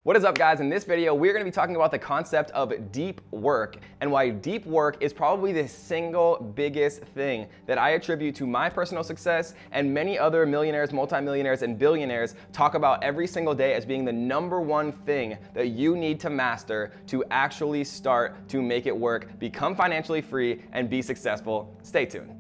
What is up, guys? In this video, we're going to be talking about the concept of deep work and why deep work is probably the single biggest thing that I attribute to my personal success and many other millionaires, multimillionaires, and billionaires talk about every single day as being the #1 thing that you need to master to actually start to make it work, become financially free, and be successful. Stay tuned.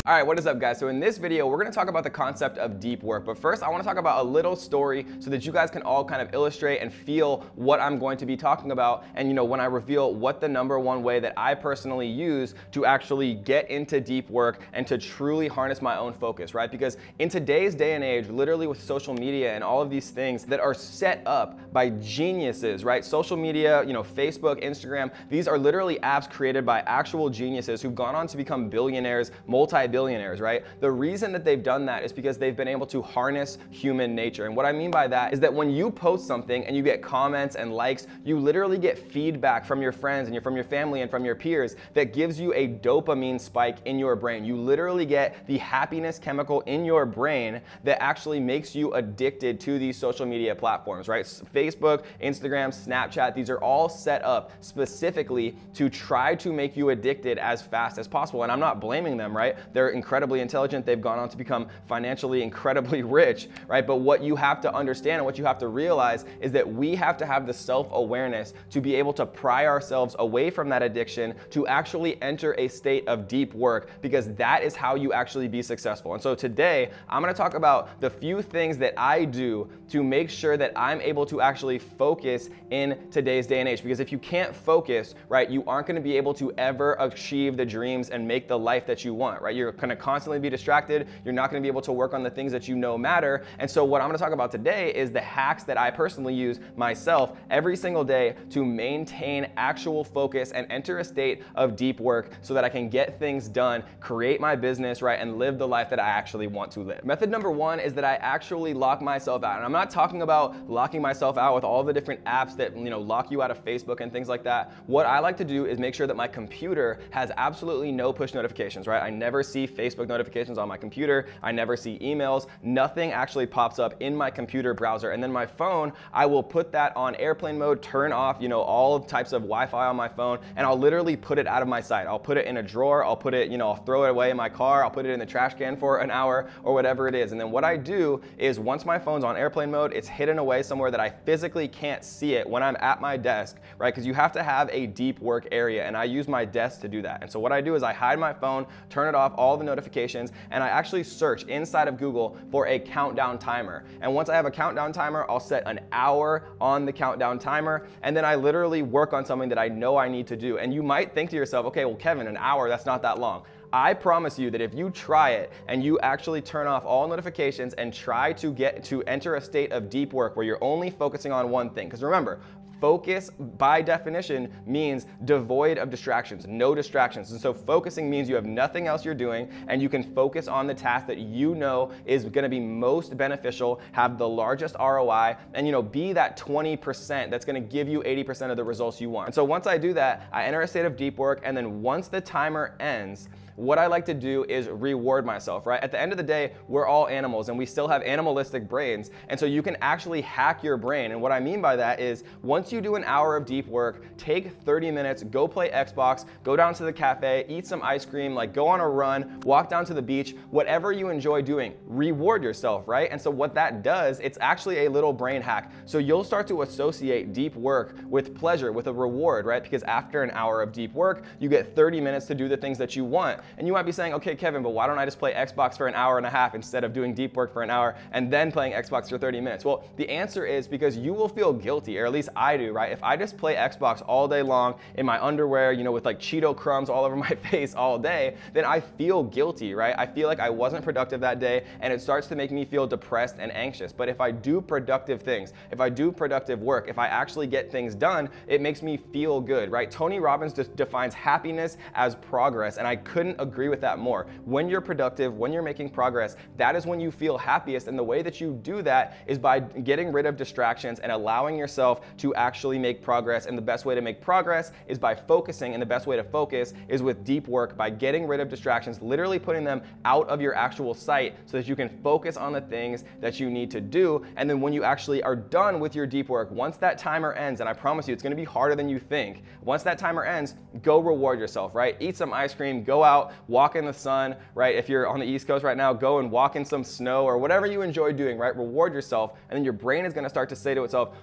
All right, what is up, guys? So in this video, we're gonna talk about the concept of deep work. But first, I wanna talk about a little story so that you guys can all kind of illustrate and feel what I'm going to be talking about. And when I reveal what the #1 way that I personally use to actually get into deep work and to truly harness my own focus, right? Because in today's day and age, literally with social media and all of these things that are set up by geniuses, right? Social media, Facebook, Instagram, these are literally apps created by actual geniuses who've gone on to become billionaires, multi-billionaires, right? The reason that they've done that is because they've been able to harness human nature. And what I mean by that is that when you post something and you get comments and likes, you literally get feedback from your friends and from your family and from your peers that gives you a dopamine spike in your brain. You literally get the happiness chemical in your brain that actually makes you addicted to these social media platforms, right? Facebook, Instagram, Snapchat, these are all set up specifically to try to make you addicted as fast as possible. And I'm not blaming them, right? They're incredibly intelligent. They've gone on to become financially incredibly rich, right? But what you have to understand and what you have to realize is that we have to have the self-awareness to be able to pry ourselves away from that addiction to actually enter a state of deep work, because that is how you actually be successful. And so today, I'm gonna talk about the few things that I do to make sure that I'm able to actually focus in today's day and age. Because if you can't focus, right, you aren't gonna be able to ever achieve the dreams and make the life that you want, right? You're going to constantly be distracted. You're not going to be able to work on the things that you know matter. And so what I'm going to talk about today is the hacks that I personally use myself every single day to maintain actual focus and enter a state of deep work so that I can get things done, create my business, right, and live the life that I actually want to live. Method #1 is that I actually lock myself out. And I'm not talking about locking myself out with all the different apps that, lock you out of Facebook and things like that. What I like to do is make sure that my computer has absolutely no push notifications, right? I never see Facebook notifications on my computer. I never see emails. Nothing actually pops up in my computer browser. And then my phone, I will put that on airplane mode, turn off, all types of Wi-Fi on my phone, and I'll literally put it out of my sight. I'll put it in a drawer. I'll put it, I'll throw it away in my car. I'll put it in the trash can for an hour or whatever it is. And then what I do is once my phone's on airplane mode, it's hidden away somewhere that I physically can't see it when I'm at my desk, right? Because you have to have a deep work area, and I use my desk to do that. And so what I do is I hide my phone, turn it off, all the notifications, and I actually search inside of Google for a countdown timer. And once I have a countdown timer, I'll set an hour on the countdown timer, and then I literally work on something that I know I need to do. And you might think to yourself, okay, well, Kevin, an hour, that's not that long. I promise you that if you try it and you actually turn off all notifications and try to enter a state of deep work where you're only focusing on one thing, because remember, focus by definition means devoid of distractions, no distractions. And so focusing means you have nothing else you're doing and you can focus on the task that you know is gonna be most beneficial, have the largest ROI, and be that 20% that's gonna give you 80% of the results you want. And so once I do that, I enter a state of deep work, and then once the timer ends, what I like to do is reward myself, right? At the end of the day, we're all animals and we still have animalistic brains. And so you can actually hack your brain. And what I mean by that is once you do an hour of deep work, take 30 minutes, go play Xbox, go down to the cafe, eat some ice cream, like go on a run, walk down to the beach, whatever you enjoy doing, reward yourself, right? And so what that does, it's actually a little brain hack. So you'll start to associate deep work with pleasure, with a reward, right? Because after an hour of deep work, you get 30 minutes to do the things that you want. And you might be saying, okay, Kevin, but why don't I just play Xbox for an hour and a half instead of doing deep work for an hour and then playing Xbox for 30 minutes? Well, the answer is because you will feel guilty, or at least I do, right? If I just play Xbox all day long in my underwear, with like Cheeto crumbs all over my face all day, then I feel guilty, right? I feel like I wasn't productive that day, and it starts to make me feel depressed and anxious. But if I do productive things, if I do productive work, if I actually get things done, it makes me feel good, right? Tony Robbins defines happiness as progress, and I couldn't agree with that more. When you're productive, when you're making progress, that is when you feel happiest. And the way that you do that is by getting rid of distractions and allowing yourself to actually actually make progress. And the best way to make progress is by focusing, and the best way to focus is with deep work, by getting rid of distractions, literally putting them out of your actual sight so that you can focus on the things that you need to do. And then when you actually are done with your deep work, once that timer ends, and I promise you it's gonna be harder than you think, once that timer ends, go reward yourself, right? Eat some ice cream, go out, walk in the sun, right? If you're on the East Coast right now, go and walk in some snow or whatever you enjoy doing, right? Reward yourself, and then your brain is gonna start to say to itself,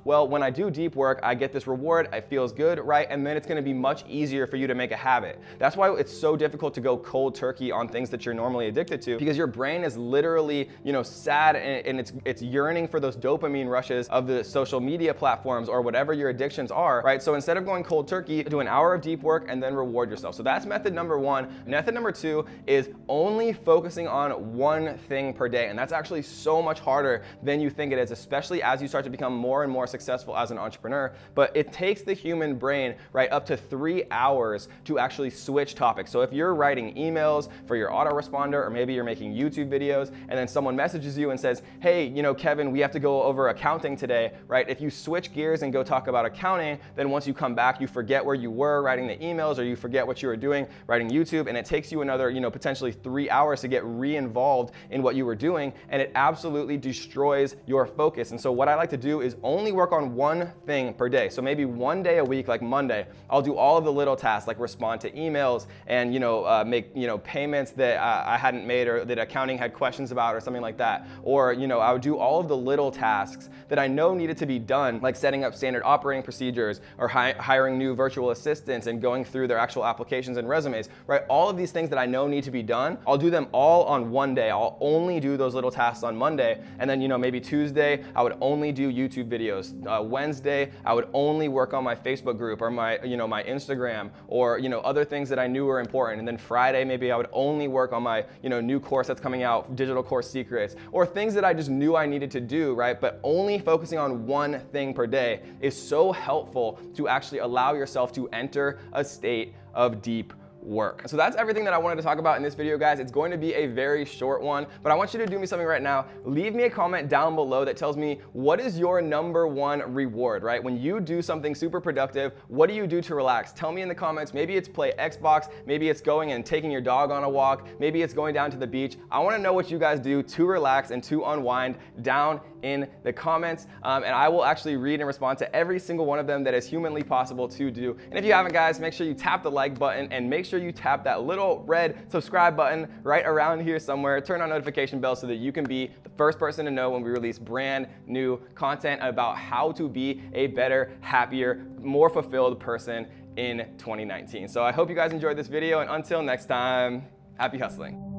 well, when I do deep work, I get this reward, it feels good, right? And then it's gonna be much easier for you to make a habit. That's why it's so difficult to go cold turkey on things that you're normally addicted to, because your brain is literally, sad, and it's yearning for those dopamine rushes of the social media platforms or whatever your addictions are, right? So instead of going cold turkey, do an hour of deep work and then reward yourself. So that's method number one. Method number two is only focusing on one thing per day. And that's actually so much harder than you think it is, especially as you start to become more and more successful as an entrepreneur. But it takes the human brain, right, up to 3 hours to actually switch topics. So if you're writing emails for your autoresponder, or maybe you're making YouTube videos, and then someone messages you and says, hey, Kevin, we have to go over accounting today, right? If you switch gears and go talk about accounting, then once you come back, you forget where you were writing the emails, or you forget what you were doing writing YouTube, and it takes you another, potentially 3 hours to get re-involved in what you were doing, and it absolutely destroys your focus. And so what I like to do is only work on one thing per day. So maybe one day a week, like Monday, I'll do all of the little tasks, like respond to emails and make payments that I hadn't made or that accounting had questions about or something like that. Or I would do all of the little tasks that I know needed to be done, like setting up standard operating procedures or hiring new virtual assistants and going through their actual applications and resumes, right? All of these things that I know need to be done, I'll do them all on one day. I'll only do those little tasks on Monday, and then maybe Tuesday I would only do YouTube videos. Wednesday I would only work on my Facebook group or my my Instagram or other things that I knew were important. And then Friday maybe I would only work on my new course that's coming out, Digital Course Secrets, or things that I just knew I needed to do, right? But only focusing on one thing per day is so helpful to actually allow yourself to enter a state of deep work. So that's everything that I wanted to talk about in this video, guys. It's going to be a very short one, but I want you to do me something right now. Leave me a comment down below that tells me what is your number one reward, right? When you do something super productive, what do you do to relax? Tell me in the comments. Maybe it's play Xbox, maybe it's going and taking your dog on a walk, maybe it's going down to the beach. I want to know what you guys do to relax and to unwind down in the comments, and I will actually read and respond to every single one of them that is humanly possible to do. And if you haven't, guys, make sure you tap the like button and make sure you tap that little red subscribe button right around here somewhere. Turn on notification bell so that you can be the first person to know when we release brand new content about how to be a better, happier, more fulfilled person in 2019. So I hope you guys enjoyed this video, and until next time, happy hustling.